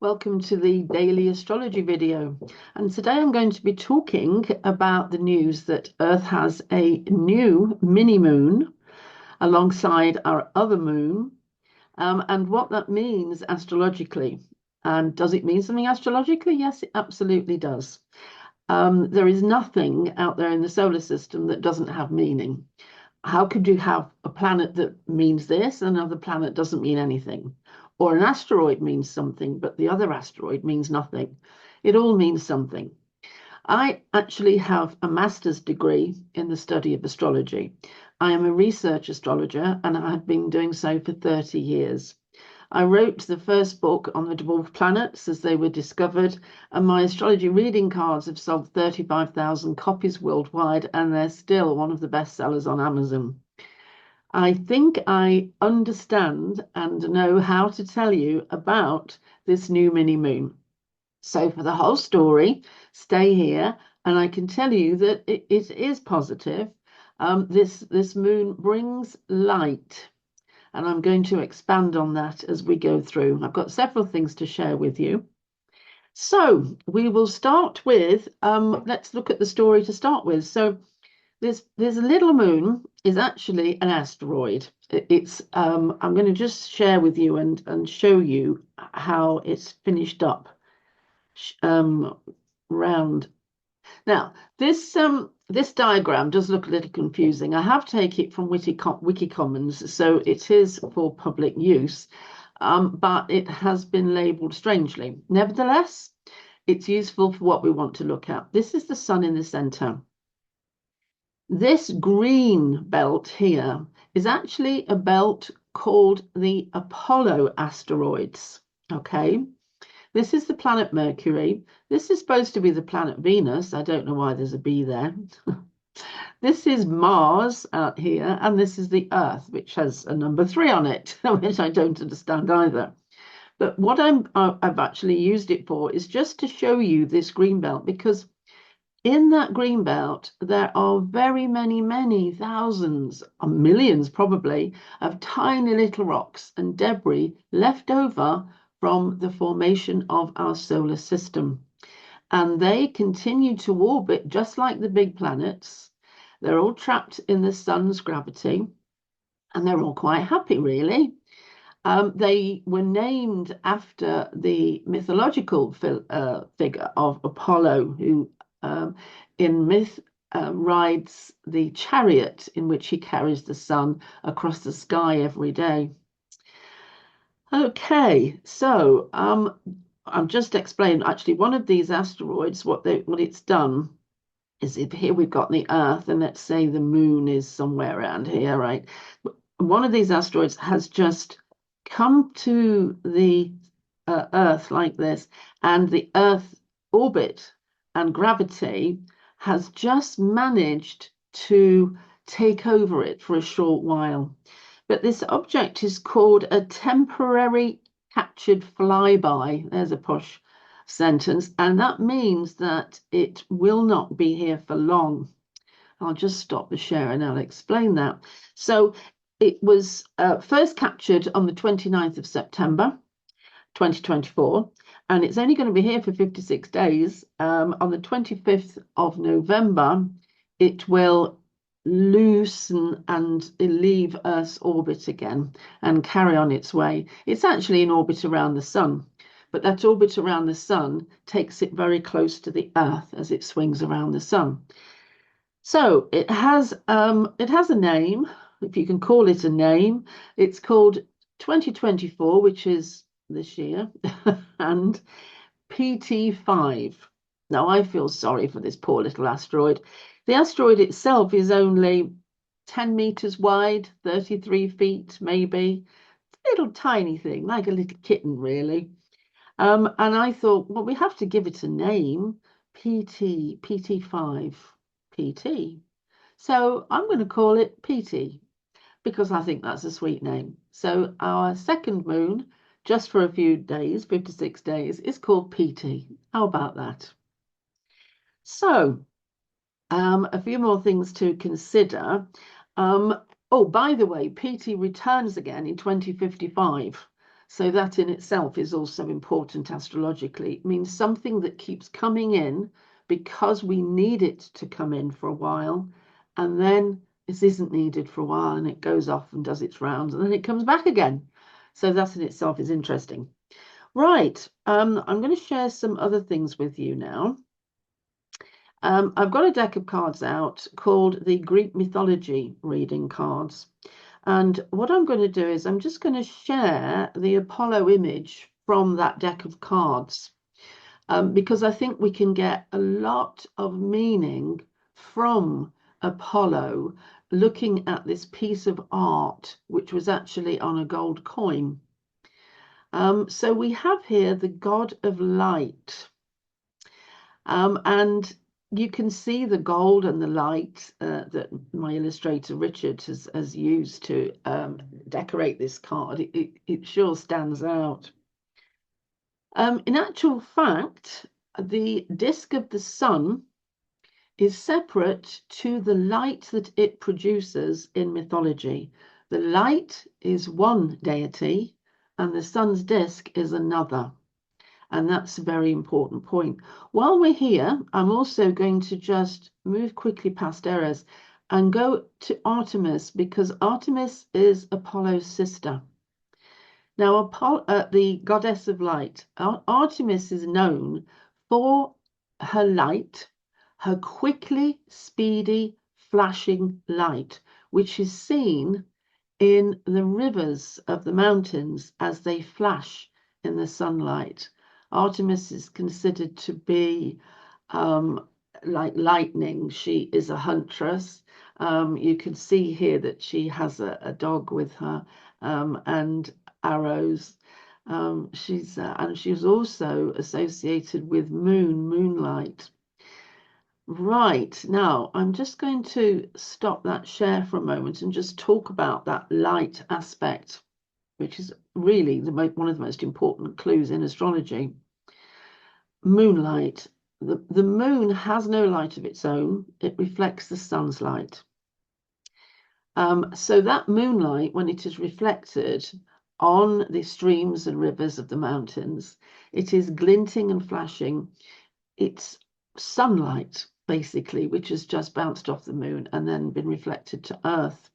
Welcome to the daily astrology video. And today I'm going to be talking about the news that Earth has a new mini moon alongside our other moon, and what that means astrologically. And does it mean something astrologically? Yes, it absolutely does. There is nothing out there in the solar system that doesn't have meaning. How could you have a planet that means this and another planet doesn't mean anything? Or an asteroid means something, but the other asteroid means nothing. It all means something. I actually have a master's degree in the study of astrology. I am a research astrologer and I have been doing so for 30 years. I wrote the first book on the dwarf planets as they were discovered, and my astrology reading cards have sold 35,000 copies worldwide, and they're still one of the best sellers on Amazon. I think I understand and know how to tell you about this new mini moon. So for the whole story, stay here, and I can tell you that it is positive. This moon brings light, and I'm going to expand on that as we go through. I've got several things to share with you. So we will start with, let's look at the story to start with. So this little moon is actually an asteroid. I'm going to just share with you and show you how it's finished up round. Now, this diagram does look a little confusing. I have taken it from Wikicommons, so it is for public use, but it has been labelled strangely. Nevertheless, it's useful for what we want to look at. This is the sun in the centre. This green belt here is actually a belt called the Apollo asteroids. Okay. This is the planet Mercury. This is supposed to be the planet Venus. I don't know why there's a B there. This is Mars out here, and this is the Earth, which has a number 3 on it, which I don't understand either. But what I've actually used it for is just to show you this green belt, because in that green belt, there are very many thousands, millions probably, of tiny little rocks and debris left over from the formation of our solar system. And they continue to orbit just like the big planets. They're all trapped in the sun's gravity, and they're all quite happy, really. They were named after the mythological figure of Apollo, who in myth rides the chariot in which he carries the sun across the sky every day. Okay, so I'm just explaining actually one of these asteroids, what it's done is if here we've got the Earth, and let's say the moon is somewhere around here, right? One of these asteroids has just come to the Earth like this, and the Earth orbit and gravity has just managed to take over it for a short while. But this object is called a temporary captured flyby. There's a posh sentence, and that means that it will not be here for long. I'll just stop the share and I'll explain that. So it was first captured on the 29th of September 2024, and it's only going to be here for 56 days. On the 25th of November, it will loosen and leave Earth's orbit again and carry on its way. It's actually in orbit around the sun, but that orbit around the sun takes it very close to the Earth as it swings around the sun. So it has a name, if you can call it a name. It's called 2024, which is this year, and PeeTee 5. Now, I feel sorry for this poor little asteroid. The asteroid itself is only 10 meters wide, 33 feet maybe. A little tiny thing, like a little kitten, really. And I thought, well, we have to give it a name, PeeTee 5, PeeTee. So I'm going to call it PeeTee because I think that's a sweet name. So our second moon, just for a few days, 56 days, is called PeeTee. How about that? So a few more things to consider. Oh, by the way, PeeTee returns again in 2055. So that in itself is also important astrologically. It means something that keeps coming in because we need it to come in for a while, and then this isn't needed for a while and it goes off and does its rounds and then it comes back again. So that in itself is interesting. Right, I'm going to share some other things with you now. I've got a deck of cards out called the Greek Mythology reading cards. And what I'm going to do is I'm just going to share the Apollo image from that deck of cards, because I think we can get a lot of meaning from Apollo looking at this piece of art, which was actually on a gold coin. So we have here the god of light. And you can see the gold and the light that my illustrator Richard has used to decorate this card. It sure stands out. In actual fact, the disk of the sun is separate to the light that it produces in mythology. The light is one deity and the sun's disk is another. And that's a very important point. While we're here, I'm also going to just move quickly past Eris and go to Artemis, because Artemis is Apollo's sister. Now, the goddess of light, Artemis is known for her light, her quickly, speedy, flashing light, which is seen in the rivers of the mountains as they flash in the sunlight. Artemis is considered to be like lightning. She is a huntress. You can see here that she has a dog with her and arrows. And she's also associated with moonlight. Right, now I'm just going to stop that share for a moment and just talk about that light aspect, which is really one of the most important clues in astrology. Moonlight. The moon has no light of its own. It reflects the sun's light. So that moonlight, when it is reflected on the streams and rivers of the mountains, it is glinting and flashing. It's sunlight, basically, which has just bounced off the moon and then been reflected to Earth.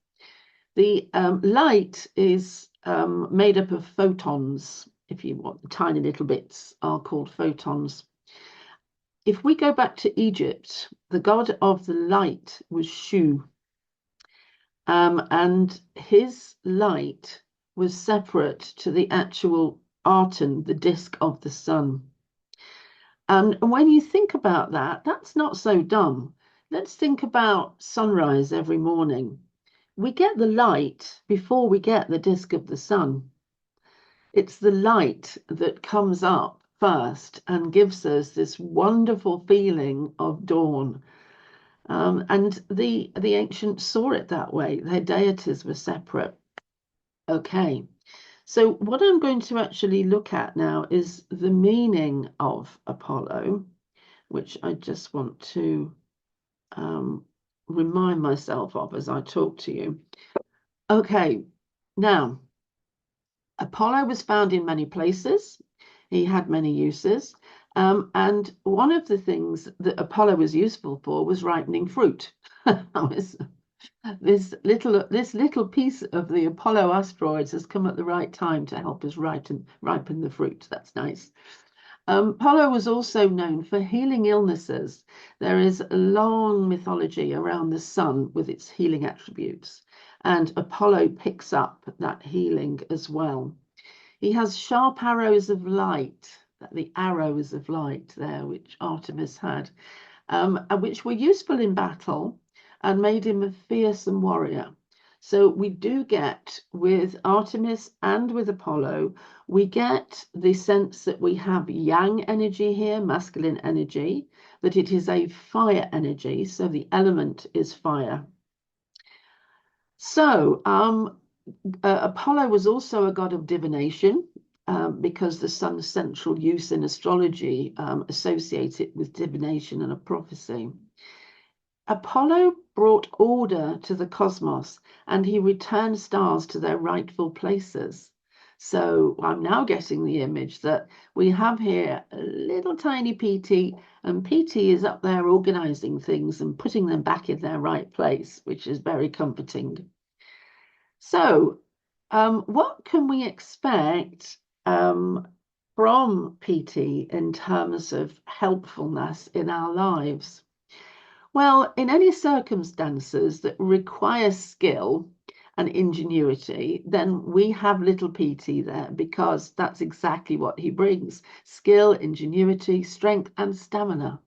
The light is made up of photons. If you want, tiny little bits are called photons. If we go back to Egypt, the god of the light was Shu, and his light was separate to the actual Aten, the disk of the sun. And when you think about that, that's not so dumb. Let's think about sunrise every morning. We get the light before we get the disk of the sun. It's the light that comes up first and gives us this wonderful feeling of dawn. And the ancients saw it that way. Their deities were separate. Okay, so what I'm going to actually look at now is the meaning of Apollo, which I just want to remind myself of as I talk to you. Okay, now, Apollo was found in many places. He had many uses. And one of the things that Apollo was useful for was ripening fruit. This little piece of the Apollo asteroids has come at the right time to help us ripen the fruit. That's nice. Apollo was also known for healing illnesses. There is a long mythology around the sun with its healing attributes, and Apollo picks up that healing as well. He has sharp arrows of light, the arrows of light there, which Artemis had, which were useful in battle and made him a fearsome warrior. So we do get, with Artemis and with Apollo, we get the sense that we have yang energy here, masculine energy, that it is a fire energy, so the element is fire. So Apollo was also a god of divination, because the sun's central use in astrology associated with divination and a prophecy. Apollo brought order to the cosmos and he returned stars to their rightful places. So I'm now getting the image that we have here a little tiny PeeTee, and PeeTee is up there organizing things and putting them back in their right place, which is very comforting. So, what can we expect from PeeTee in terms of helpfulness in our lives? Well, in any circumstances that require skill and ingenuity, then we have little PeeTee there, because that's exactly what he brings: skill, ingenuity, strength, and stamina.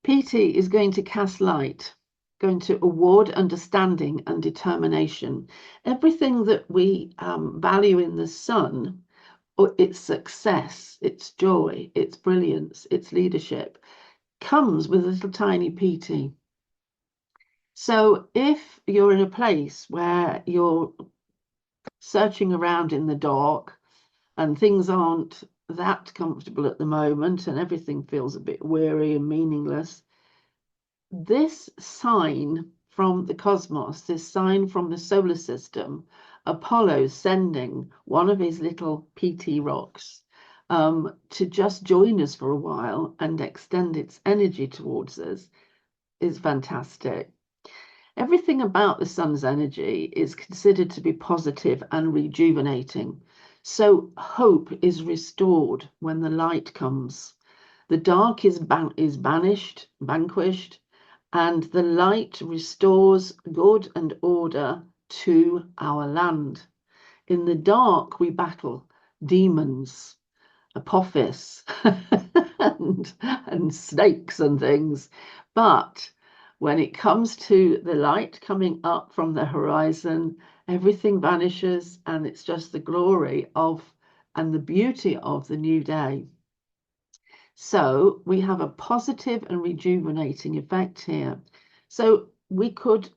PeeTee is going to cast light, going to award understanding and determination. Everything that we value in the sun, or its success, its joy, its brilliance, its leadership, comes with a little tiny PeeTee. So if you're in a place where you're searching around in the dark and things aren't that comfortable at the moment and everything feels a bit weary and meaningless, this sign from the cosmos, this sign from the solar system, Apollo sending one of his little PeeTee rocks to just join us for a while and extend its energy towards us, is fantastic. Everything about the sun's energy is considered to be positive and rejuvenating. So hope is restored when the light comes. The dark is banished, vanquished, and the light restores good and order to our land. In the dark, we battle demons, Apophis, and snakes and things. But when it comes to the light coming up from the horizon, everything vanishes, and it's just the glory of and the beauty of the new day. So we have a positive and rejuvenating effect here. So we could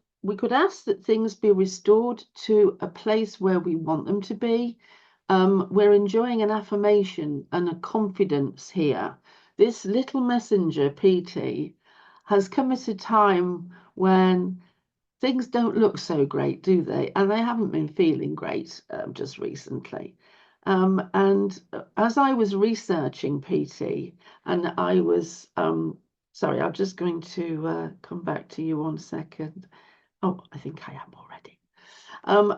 ask that things be restored to a place where we want them to be. We're enjoying an affirmation and a confidence here. This little messenger, PeeTee, has come at a time when things don't look so great, do they? And they haven't been feeling great just recently. And as I was researching PeeTee, and I was, sorry, I'm just going to come back to you 1 second. Oh, I think I am already.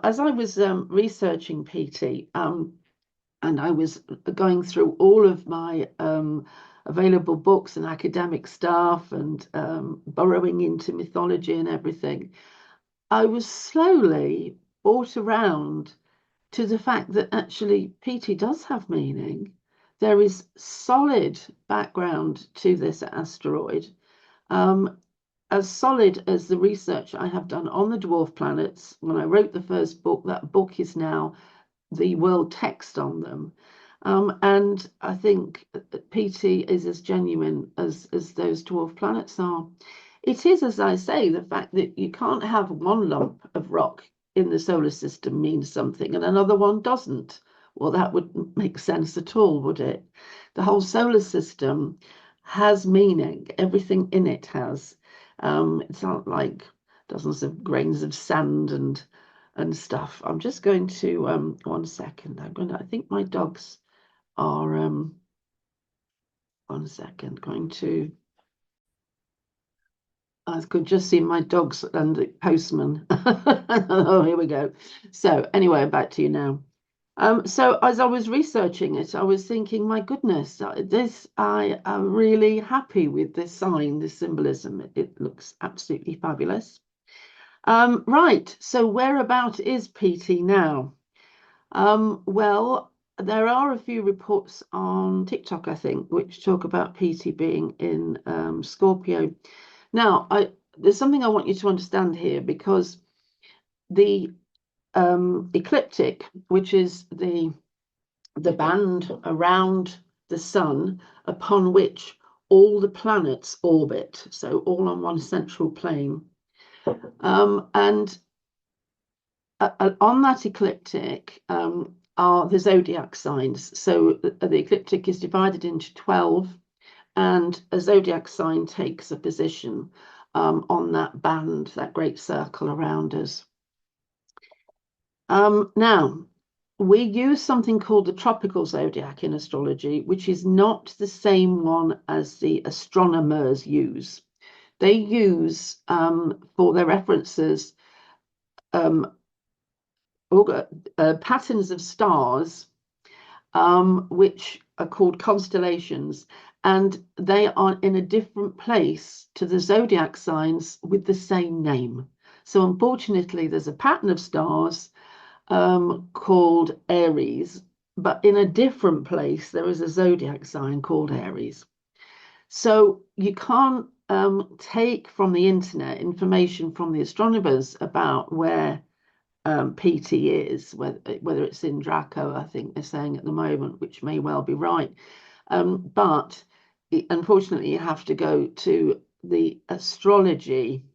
As I was researching PeeTee, and I was going through all of my available books and academic stuff and burrowing into mythology and everything, I was slowly brought around to the fact that actually PeeTee does have meaning. There is solid background to this asteroid, as solid as the research I have done on the dwarf planets. When I wrote the first book, that book is now the world text on them. And I think PeeTee is as genuine as those dwarf planets are. It is, as I say, the fact that you can't have one lump of rock in the solar system means something and another one doesn't. Well, that wouldn't make sense at all, would it? The whole solar system has meaning. Everything in it has. It's not like dozens of grains of sand and stuff. I'm just going to 1 second. I think my dogs are 1 second, going to I could just see my dogs and the postman. Oh, here we go. So anyway, back to you now. So as I was researching it, I was thinking, my goodness, I am really happy with this sign, this symbolism. It looks absolutely fabulous. Right, so whereabout is PeeTee now? Well, there are a few reports on TikTok, I think, which talk about PeeTee being in Scorpio. Now, there's something I want you to understand here, because the ecliptic, which is the band around the sun upon which all the planets orbit, so all on one central plane, and on that ecliptic are the zodiac signs. So the ecliptic is divided into 12, and a zodiac sign takes a position on that band, that great circle around us. Now, We use something called the tropical zodiac in astrology, which is not the same one as the astronomers use. They use for their references um, patterns of stars, which are called constellations, and they are in a different place to the zodiac signs with the same name. So, unfortunately, there's a pattern of stars called Aries, but in a different place, there is a zodiac sign called Aries. So, you can't take from the internet information from the astronomers about where PeeTee is, whether it's in Draco, I think they're saying at the moment, which may well be right. But unfortunately, you have to go to the astrology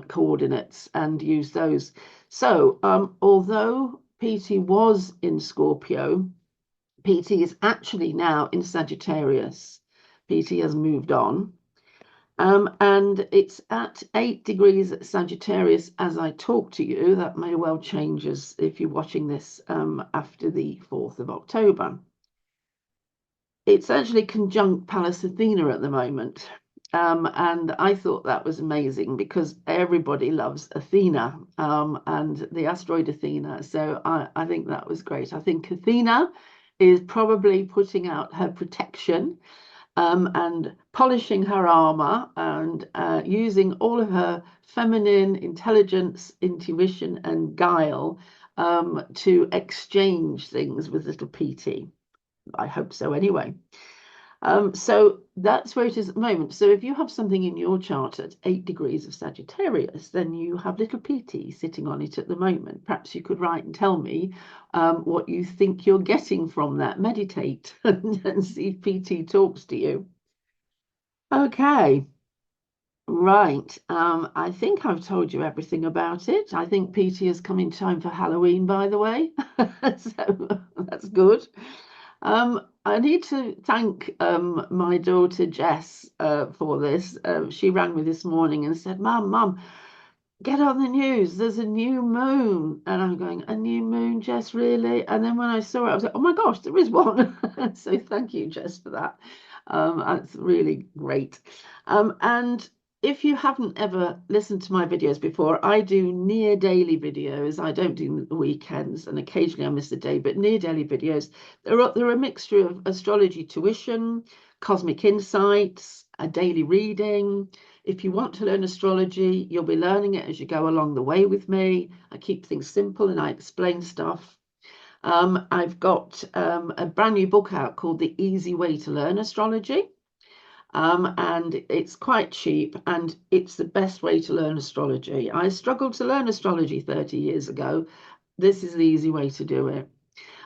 coordinates and use those. So, although PeeTee was in Scorpio, PeeTee is actually now in Sagittarius. PeeTee has moved on. And it's at 8 degrees at Sagittarius as I talk to you. That may well change as if you're watching this after the 4th of October. It's actually conjunct Pallas Athena at the moment. And I thought that was amazing because everybody loves Athena and the asteroid Athena. So I think that was great. I think Athena is probably putting out her protection and polishing her armor and using all of her feminine intelligence, intuition, and guile to exchange things with little PeeTee. I hope so anyway. So that's where it is at the moment. So if you have something in your chart at 8 degrees of Sagittarius, then you have little PeeTee sitting on it at the moment. Perhaps you could write and tell me what you think you're getting from that. Meditate and see if PeeTee talks to you. Okay, right. I think I've told you everything about it. I think PeeTee is coming time for Halloween, by the way. So that's good. I need to thank my daughter Jess for this. She rang me this morning and said, Mum, get on the news. There's a new moon. And I'm going, a new moon, Jess, really? And then when I saw it, I was like, oh my gosh, there is one. So thank you, Jess, for that. That's really great. And if you haven't ever listened to my videos before, I do near daily videos. I don't do the weekends, and occasionally I miss a day, but near daily videos. They're a mixture of astrology tuition, cosmic insights, a daily reading. If you want to learn astrology, you'll be learning it as you go along the way with me. I keep things simple and I explain stuff. I've got a brand new book out called The Easy Way to Learn Astrology. And it's quite cheap and it's the best way to learn astrology. I struggled to learn astrology 30 years ago. This is the easy way to do it.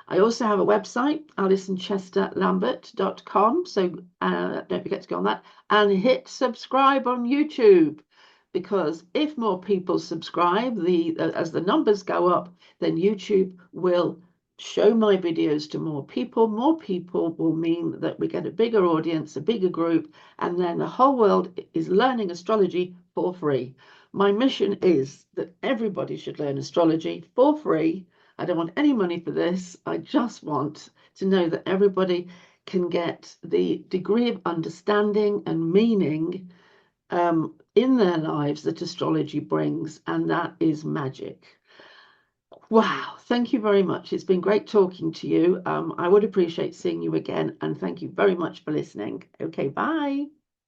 I also have a website, AlisonChester-Lambert.com. So don't forget to go on that and hit subscribe on YouTube. Because if more people subscribe, as the numbers go up, then YouTube will show my videos to more people. More people will mean that we get a bigger audience, a bigger group, and then the whole world is learning astrology for free. My mission is that everybody should learn astrology for free. I don't want any money for this. I just want to know that everybody can get the degree of understanding and meaning in their lives that astrology brings, and that is magic. Wow, thank you very much. It's been great talking to you. I would appreciate seeing you again, and thank you very much for listening. Okay, bye.